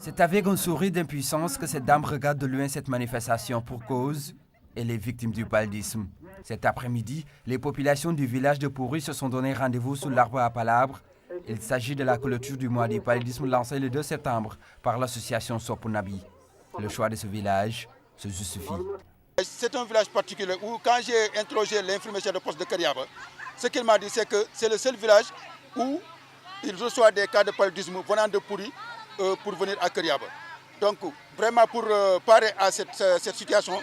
C'est avec un sourire d'impuissance que cette dame regarde de loin cette manifestation pour cause et les victimes du paludisme. Cet après-midi, les populations du village de Pourri se sont donné rendez-vous sous l'arbre à palabres. Il s'agit de la clôture du mois du paludisme lancé le 2 septembre par l'association Sopunabi. Le choix de ce village se justifie. C'est un village particulier où, quand j'ai interrogé l'infirmier chef de poste de Kariaba, ce qu'il m'a dit, c'est que c'est le seul village où il reçoit des cas de paludisme venant de Pourri pour venir à Kariaba. Donc, vraiment, pour parer à cette situation,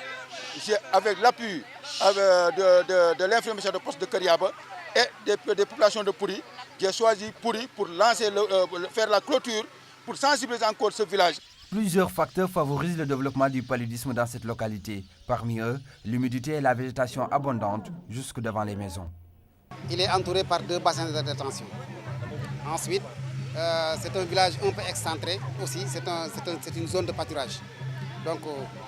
avec l'appui de l'infirmier chef de poste de Kariaba et des populations de Pourri, j'ai choisi Pourri pour faire la clôture, pour sensibiliser encore ce village. Plusieurs facteurs favorisent le développement du paludisme dans cette localité. Parmi eux, l'humidité et la végétation abondante jusque devant les maisons. Il est entouré par 2 bassins de détention. Ensuite, c'est un village un peu excentré aussi, c'est une zone de pâturage. Donc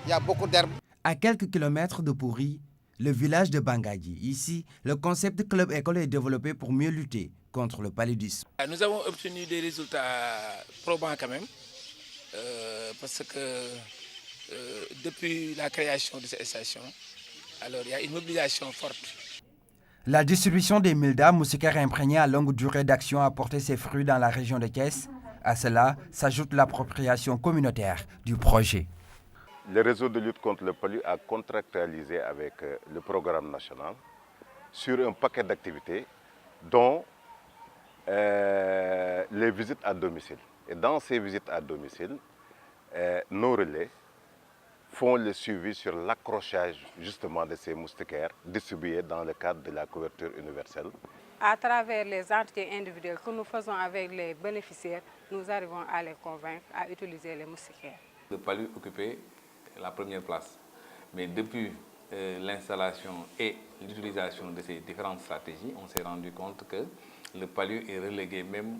il y a beaucoup d'herbes. À quelques kilomètres de Pourri, le village de Bangadji. Ici, le concept club-école est développé pour mieux lutter contre le paludisme. Nous avons obtenu des résultats probants quand même, parce que depuis la création de cette station, alors il y a une mobilisation forte. La distribution des mildas moustiquaires imprégnés à longue durée d'action a porté ses fruits dans la région de Thiès. À cela s'ajoute l'appropriation communautaire du projet. Le réseau de lutte contre le palu a contractualisé avec le programme national sur un paquet d'activités dont les visites à domicile. Et dans ces visites à domicile, nos relais font le suivi sur l'accrochage justement de ces moustiquaires distribués dans le cadre de la couverture universelle. À travers les entités individuelles que nous faisons avec les bénéficiaires, nous arrivons à les convaincre à utiliser les moustiquaires. Le palu occupait la première place, mais depuis l'installation et l'utilisation de ces différentes stratégies, on s'est rendu compte que le palu est relégué même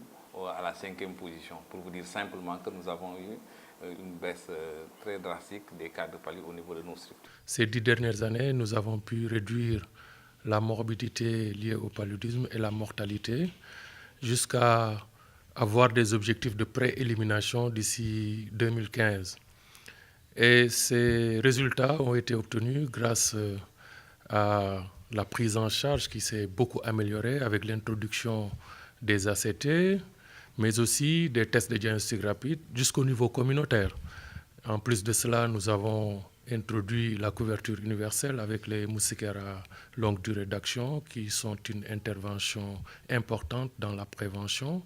à la 5e position, pour vous dire simplement que nous avons eu une baisse très drastique des cas de palu au niveau de nos structures. Ces 10 dernières années, nous avons pu réduire la morbidité liée au paludisme et la mortalité jusqu'à avoir des objectifs de pré-élimination d'ici 2015. Et ces résultats ont été obtenus grâce à la prise en charge qui s'est beaucoup améliorée avec l'introduction des ACT, mais aussi des tests de diagnostic rapide jusqu'au niveau communautaire. En plus de cela, nous avons introduit la couverture universelle avec les moustiquaires à longue durée d'action qui sont une intervention importante dans la prévention.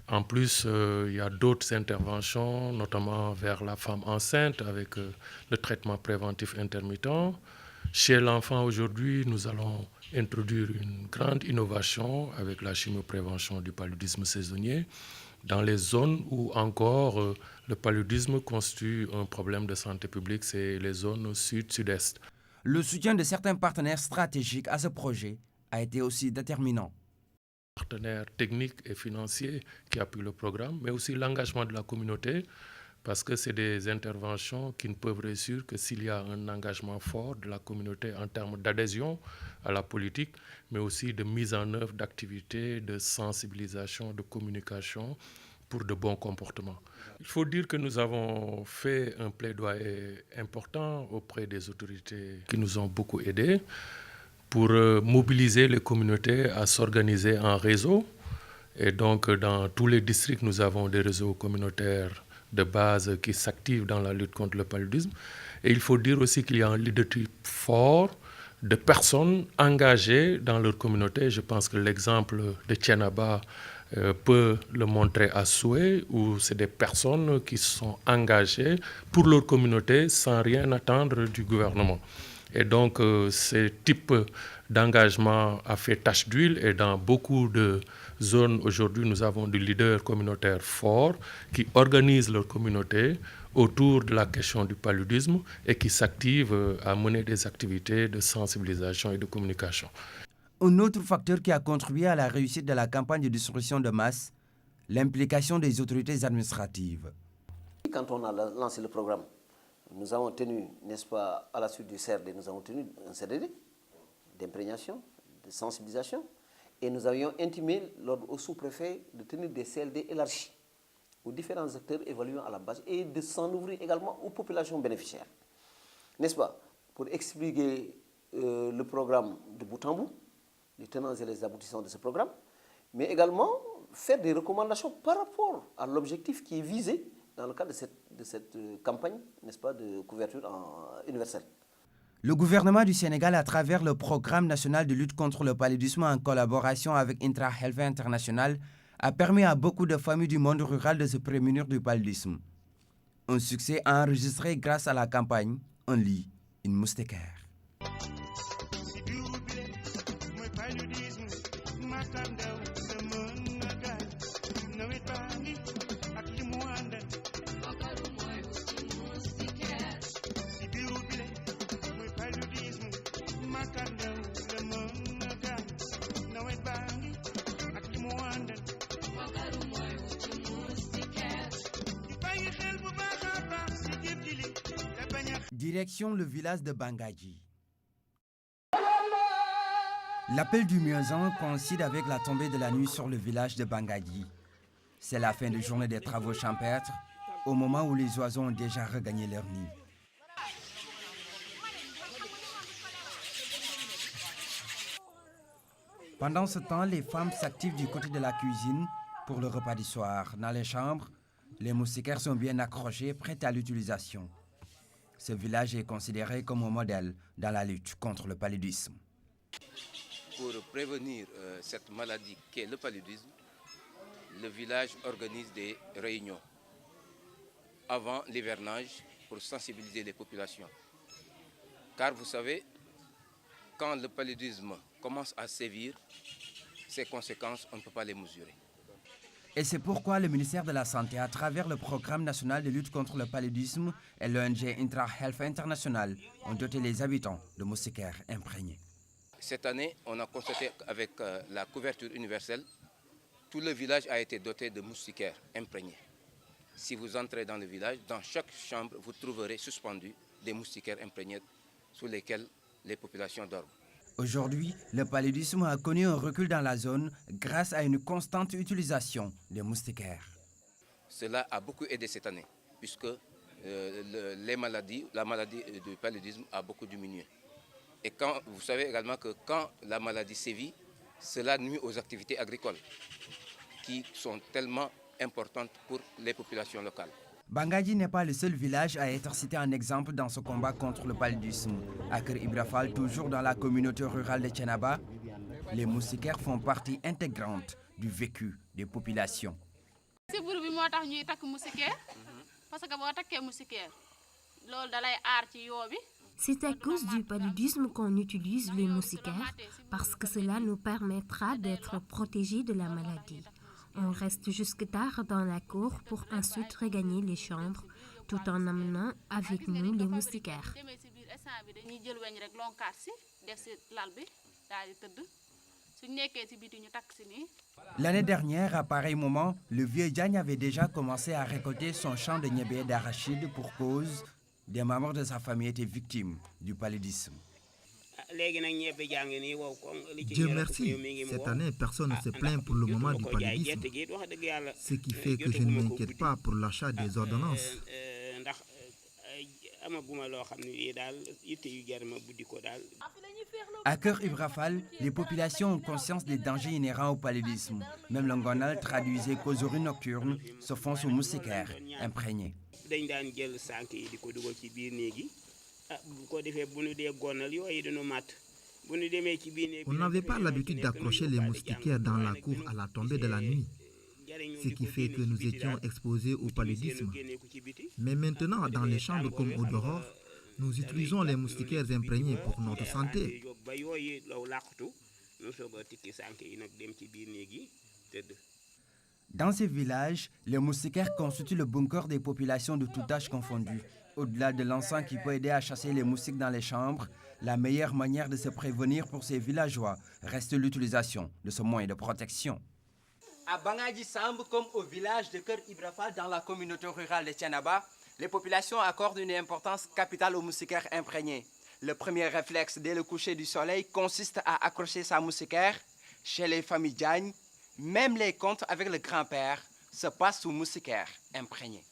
En plus, il y a d'autres interventions, notamment vers la femme enceinte avec le traitement préventif intermittent. Chez l'enfant, aujourd'hui, nous allons introduire une grande innovation avec la chimioprévention du paludisme saisonnier dans les zones où encore le paludisme constitue un problème de santé publique, c'est les zones sud-sud-est. Le soutien de certains partenaires stratégiques à ce projet a été aussi déterminant. Partenaires techniques et financiers qui appuient le programme, mais aussi l'engagement de la communauté, parce que c'est des interventions qui ne peuvent réussir que s'il y a un engagement fort de la communauté en termes d'adhésion à la politique, mais aussi de mise en œuvre d'activités, de sensibilisation, de communication pour de bons comportements. Il faut dire que nous avons fait un plaidoyer important auprès des autorités qui nous ont beaucoup aidés pour mobiliser les communautés à s'organiser en réseau. Et donc, dans tous les districts, nous avons des réseaux communautaires de base qui s'activent dans la lutte contre le paludisme. Et il faut dire aussi qu'il y a un leadership fort de personnes engagées dans leur communauté. Je pense que l'exemple de Tiénaba peut le montrer à souhait, où c'est des personnes qui sont engagées pour leur communauté sans rien attendre du gouvernement. Et donc, ce type d'engagement a fait tache d'huile et dans beaucoup de zones, aujourd'hui, nous avons des leaders communautaires forts qui organisent leur communauté autour de la question du paludisme et qui s'activent à mener des activités de sensibilisation et de communication. Un autre facteur qui a contribué à la réussite de la campagne de distribution de masse, l'implication des autorités administratives. Quand on a lancé le programme, nous avons tenu, n'est-ce pas, à la suite du CRD, nous avons tenu un CDD d'imprégnation, de sensibilisation, et nous avions intimé l'ordre au sous-préfet de tenir des CLD élargis aux différents acteurs évaluant à la base et de s'en ouvrir également aux populations bénéficiaires. N'est-ce pas? Pour expliquer le programme de bout en bout, les tenants et les aboutissants de ce programme, mais également faire des recommandations par rapport à l'objectif qui est visé dans le cadre de cette campagne, n'est-ce pas, de couverture universelle. Le gouvernement du Sénégal, à travers le programme national de lutte contre le paludisme en collaboration avec Intra Health International, a permis à beaucoup de familles du monde rural de se prémunir du paludisme. Un succès enregistré grâce à la campagne « Un lit, une moustiquaire ». Direction le village de Bangadji. L'appel du muezzin coïncide avec la tombée de la nuit sur le village de Bangadji. C'est la fin de journée des travaux champêtres, au moment où les oiseaux ont déjà regagné leur nid. Pendant ce temps, les femmes s'activent du côté de la cuisine pour le repas du soir. Dans les chambres, les moustiquaires sont bien accrochés, prêts à l'utilisation. Ce village est considéré comme un modèle dans la lutte contre le paludisme. Pour prévenir cette maladie qu'est le paludisme, le village organise des réunions avant l'hivernage pour sensibiliser les populations. Car vous savez, quand le paludisme commence à sévir, ses conséquences, on ne peut pas les mesurer. Et c'est pourquoi le ministère de la Santé, à travers le Programme national de lutte contre le paludisme et l'ONG Intra Health International, ont doté les habitants de moustiquaires imprégnés. Cette année, on a constaté qu'avec la couverture universelle, tout le village a été doté de moustiquaires imprégnés. Si vous entrez dans le village, dans chaque chambre, vous trouverez suspendus des moustiquaires imprégnés sous lesquels les populations dorment. Aujourd'hui, le paludisme a connu un recul dans la zone grâce à une constante utilisation des moustiquaires. Cela a beaucoup aidé cette année, puisque la maladie du paludisme a beaucoup diminué. Et vous savez également que quand la maladie sévit, cela nuit aux activités agricoles, qui sont tellement importantes pour les populations locales. Bangadji n'est pas le seul village à être cité en exemple dans ce combat contre le paludisme. À Kër Ibra Fall, toujours dans la communauté rurale de Thiénaba, les moustiquaires font partie intégrante du vécu des populations. C'est à cause du paludisme qu'on utilise les moustiquaires parce que cela nous permettra d'être protégés de la maladie. On reste jusque tard dans la cour pour ensuite regagner les chambres tout en amenant avec nous les moustiquaires. L'année dernière, à pareil moment, le vieux Diagne avait déjà commencé à récolter son champ de niébé d'arachide pour cause des membres de sa famille étaient victimes du paludisme. Dieu merci, cette année, personne ne se plaint pour le moment du paludisme, ce qui fait que je ne m'inquiète pas pour l'achat des ordonnances. À Kër Ibra Fall, les populations ont conscience des dangers inhérents au paludisme. Même le ngonal, traduisait causerie nocturne, se font sous moustiquaires imprégnés. On n'avait pas l'habitude d'accrocher les moustiquaires dans la cour à la tombée de la nuit, ce qui fait que nous étions exposés au paludisme. Mais maintenant, dans les chambres comme au dehors, nous utilisons les moustiquaires imprégnés pour notre santé. Dans ces villages, les moustiquaires constituent le bunker des populations de tout âge confondu. Au-delà de l'encens qui peut aider à chasser les moustiques dans les chambres, la meilleure manière de se prévenir pour ces villageois reste l'utilisation de ce moyen de protection. À Bangadji Samb, comme au village de Kër Ibra Fall dans la communauté rurale de Thiénaba, les populations accordent une importance capitale aux moustiquaires imprégnés. Le premier réflexe dès le coucher du soleil consiste à accrocher sa moustiquaire. Chez les familles Diagne, même les contes avec le grand-père se passe sous moustiquaire imprégné.